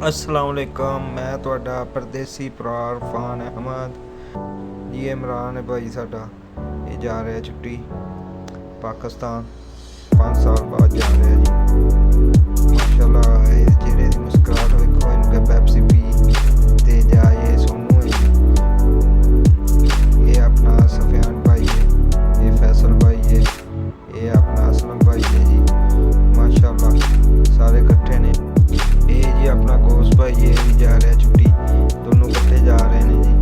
अस्सलाम वालेकुम। मैं ਤੁਹਾਡਾ ਪਰਦੇਸੀ ਪ੍ਰਾਰ ਫਾਨ ਅਹਿਮਦ ਜੀ। ਇਮਰਾਨ ਹੈ ਭਾਈ ਸਾਡਾ, ਇਹ ਜਾ ਰਿਹਾ ਛੁੱਟੀ ਪਾਕਿਸਤਾਨ 5 ਸਾਲ ਬਾਅਦ ਜਾ ਰਿਹਾ ਜੀ। ਮਾਸ਼ਾਅੱਲਾ ਇਹ ਚਿਹਰੇ ਦੀ ਮੁਸਕਰਾਹਟ ਵੇਖੋ, ਇਨਕੇ ਪੈਪਸੀ ਪੀ ਤੇ ਜਾਏ सोनू है जी। ये अपना सफियान भाई है, ये फैसल भाई है, ये अपना असलम भाई है जी। माशाअल्लाह सारे इकट्ठे ने। ये जी अपना गोश भाई ये भी जा रहा है छुट्टी, दोनों इकट्ठे जा रहे हैं जी।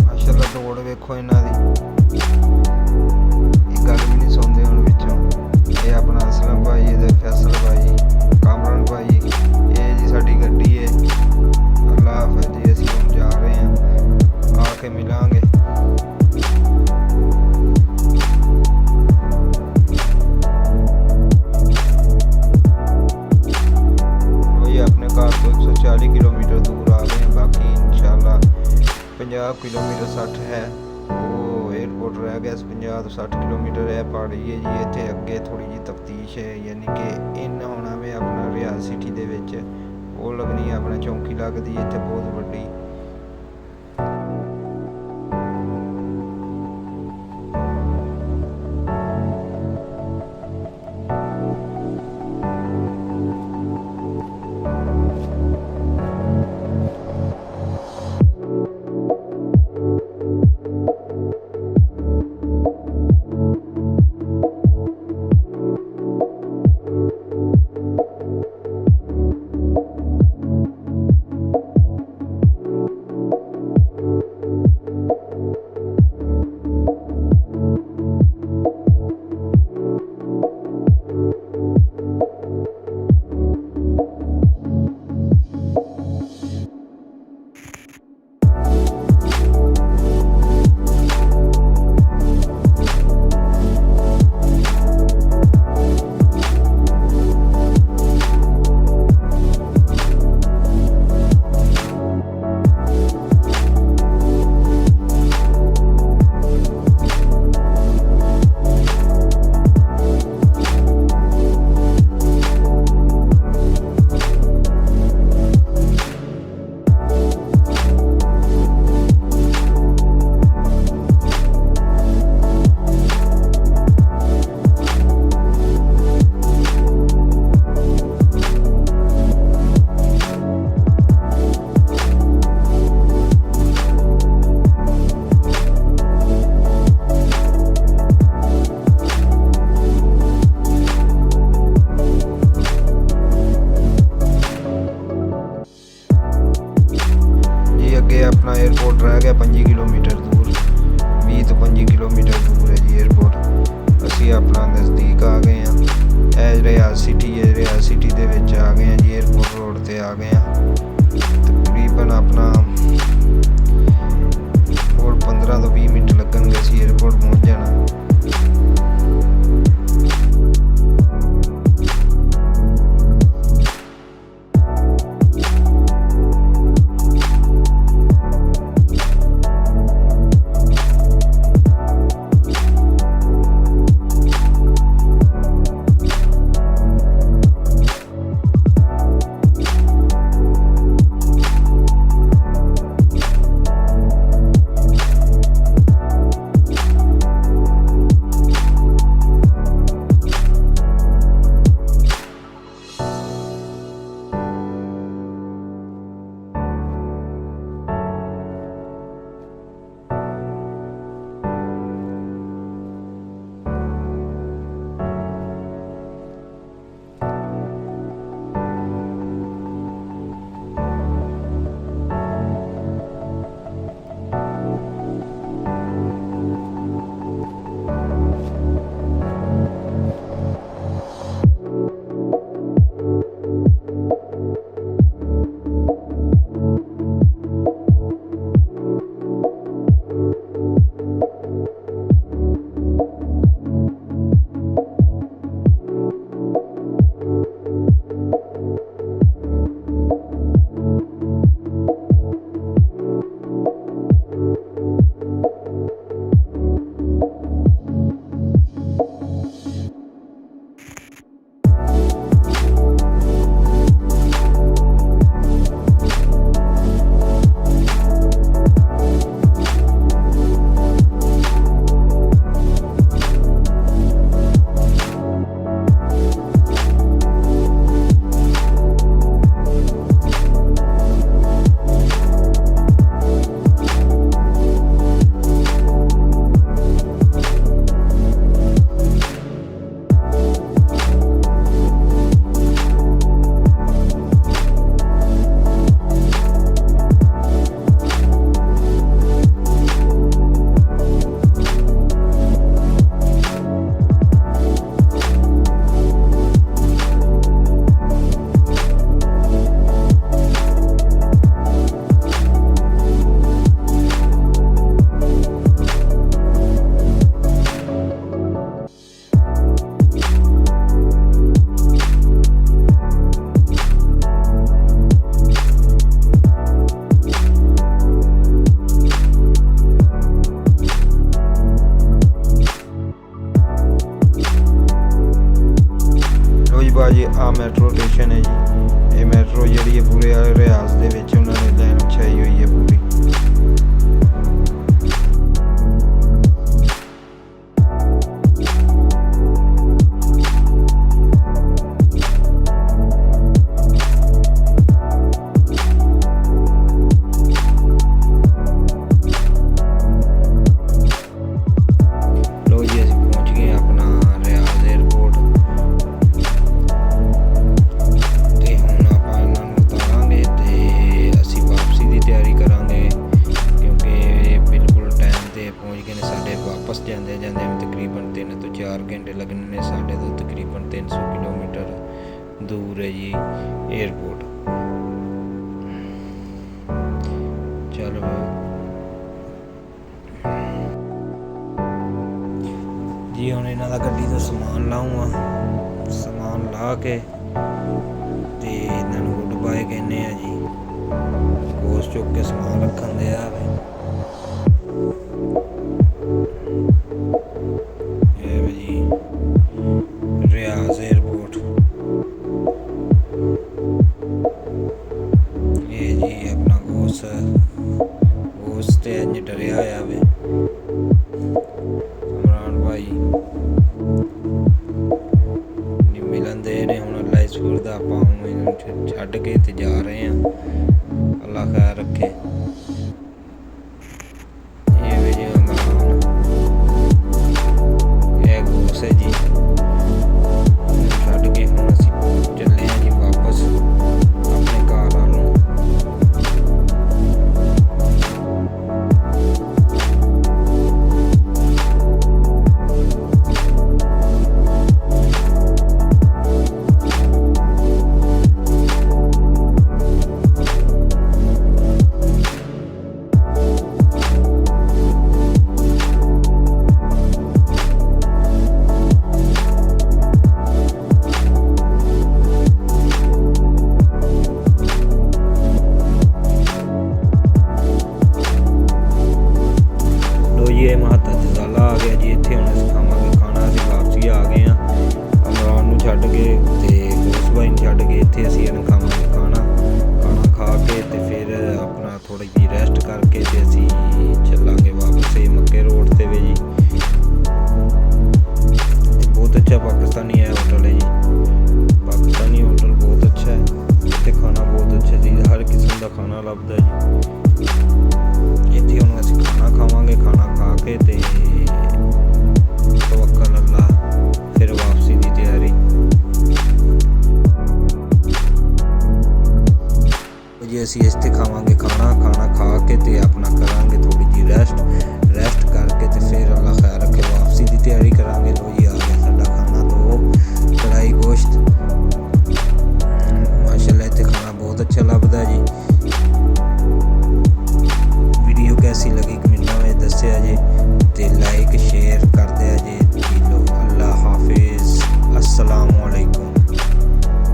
माशाअल्लाह दौड़ वेखो इन्हां दी, ये गल भी नहीं सुनते हुण विचों। ये अपना असलम भाई ते फैसल भाई, कामरान भाई, ये जी साडी गड्डी है। अल्लाह हाफिज़ जी, असीं हुण जा रहे हैं, आके मिलांगे। घर तो 140 किलोमीटर दूर आ गए हैं, बाकी इंशाल्लाह 50 किलोमीटर 60 है वो एयरपोर्ट रह गया। 50 तो 60 किलोमीटर है पहाड़ी है जी। इतने अगे थोड़ी जी तफ्तीश है, यानी कि इन होना में अपना रियाज सिटी दे विच वो लगनी है, अपना चौंकी लगती है इतने बहुत बड़ी। अपना एयरपोर्ट रह गया 5 किलोमीटर दूर, 20 तो 5 किलोमीटर दूर है जी एयरपोर्ट। असी अपना नज़दीक आ गए हैं, रियाज सिटी है, रियाज सिटी दे विच आ गए हैं जी। एयरपोर्ट रोड ते आ गए हैं, तकरीबन अपना और 15 तो 20 मिनट लगेंगे असी एयरपोर्ट पहुँच जाना। ਭਾਜੀ ਆ ਮੈਟਰੋ ਸਟੇਸ਼ਨ ਹੈ ਜੀ। ਇਹ ਮੈਟਰੋ ਜਿਹੜੀ ਹੈ ਪੂਰੇ ਰਿਆਜ਼ ਦੇ ਵਿੱਚ ਉਹਨਾਂ ਨੇ ਲਾਈਨ ਵਿਛਾਈ ਹੋਈ ਹੈ ਪੂਰੀ। ਲੋ ਜੀ ਅਸੀਂ ਪਹੁੰਚ ਗਏ ਆਪਣਾ ਰਿਆਜ਼ 에ਅਰਪੋਰਟ ਤੇ ਹੁਣ ਆਪਾਂ ਇਹਨਾਂ ਨੂੰ ਉਤਾਰਾਂਗੇ ਤੇ ਅਸੀਂ ਵਾਪਸੀ ਦੀ ਤਿਆਰੀ ਕਰਾਂਗੇ ਕਿਉਂਕਿ ਬਿਲਕੁਲ ਟਾਈਮ ਤੇ ਪਹੁੰਚ ਗਏ ਨੇ। ਸਾਡੇ ਵਾਪਸ ਜਾਂਦੇ ਜਾਂਦੇ ਤਕਰੀਬਨ 3 ਤੋਂ 4 ਘੰਟੇ ਲੱਗਣੇ ਨੇ। ਸਾਡੇ ਤੋਂ ਤਕਰੀਬਨ 300 ਕਿਲੋਮੀਟਰ ਦੂਰ ਹੈ ਜੀ 에ਅਰਪੋਰਟ। ਚਲੋ ਜੀ ਹੁਣ ਇਹਨਾਂ ਦਾ ਗੱਡੀ ਤੋਂ ਸਮਾਨ ਲਾਊਂਗਾ। ਸਮਾਨ ਲਾ ਕੇ ਤੇ ਇਹਨਾਂ ਨੂੰ ਗੁੱਡ ਬਾਏ ਕਹਿੰਦੇ ਆ ਜੀ। ਕੋਸ ਚੁੱਕ ਕੇ ਸਮਾਨ ਰੱਖਣ ਦੇ ਆ ਇਹ ਵੀ ਜੀ ਰਿਆਜ਼ 에ਅਰਪੋਰਟ। ਇਹ ਜੀ ਆਪਣਾ ਕੋਸ ਤੇ ਇੰਜ ਡਰਿਆ ਹੋਇਆ ਵੇ ਇਮਰਾਨ ਭਾਈ ਨੀ ਮਿਲਣ ਦੇ ਨੇ। ਹੁਣ ਲਾਈਸਪੁਰ ਦਾ ਆਪਾਂ ਹੁਣ ਇਹਨੂੰ ਛੱਡ ਕੇ ਤੇ ਜਾ ਰਹੇ ਹਾਂ। ਅੱਲਾ ਖੈਰ ਰੱਖੇ। ਇਹ ਵੀ ਜੀ ਇਮਰਾਨ ਇਹ ਕੋਸ ਹੈ ਜੀ। ਛੱਡ ਕੇ ਹੁਣ ਅਸੀਂ ਚੱਲੇ ਹਾਂ ਜੀ ਵਾਪਸ ਆਪਣੇ ਘਰ ਵੱਲ ਨੂੰ। ਇਹ ਮਹਾਤਾ ਜਜ਼ਾਲਾ ਆ ਗਿਆ ਜੀ। ਇੱਥੇ ਹੁਣ ਅਸੀਂ ਖਾਵਾਂਗੇ ਖਾਣਾ। ਅਸੀਂ ਵਾਪਸੀ ਆ ਗਏ ਹਾਂ ਇਮਰਾਨ ਨੂੰ ਛੱਡ ਕੇ ਤੇ ਕੋਸ ਬਾਈ ਨੂੰ ਛੱਡ ਕੇ। ਇੱਥੇ ਅਸੀਂ ਇਹਨਾਂ ਖਾਵਾਂਗੇ ਖਾਣਾ ਖਾ ਕੇ ਤੇ ਫਿਰ ਆਪਣਾ ਥੋੜੀ ਜਿਹੀ ਰੈਸਟ ਕਰਕੇ ਤੇ ਅਸੀਂ ਚੱਲਾਂਗੇ ਵਾਪਸ। ਇਹ ਮੱਕੇ ਰੋਡ ਤੇ ਵੇ ਜੀ। ਬਹੁਤ ਅੱਛਾ ਪਾਕਿਸਤਾਨੀ ਹੈ ਹੋਟਲ ਹੈ ਜੀ। ਪਾਕਿਸਤਾਨੀ ਹੋਟਲ ਬਹੁਤ ਅੱਛਾ ਹੈ। ਇੱਥੇ ਖਾਣਾ ਬਹੁਤ ਅੱਛਾ ਜੀ। ਹਰ ਕਿਸਮ ਦਾ ਖਾਣਾ ਲੱਭਦਾ ਜੀ। ਇੱਥੇ ਹੁਣ ਅਸੀਂ ਖਾਣਾ ਖਾਵਾਂਗੇ। ਖਾਣਾ ਖਾ ਕੇ ਤੇ ਤਵੱਕਲ ਅੱਲਾ ਫਿਰ ਵਾਪਸੀ ਦੀ ਤਿਆਰੀ ਜੀ। ਅਸੀਂ ਇੱਥੇ ਖਾਵਾਂਗੇ ਖਾਣਾ ਖਾ ਕੇ ਤੇ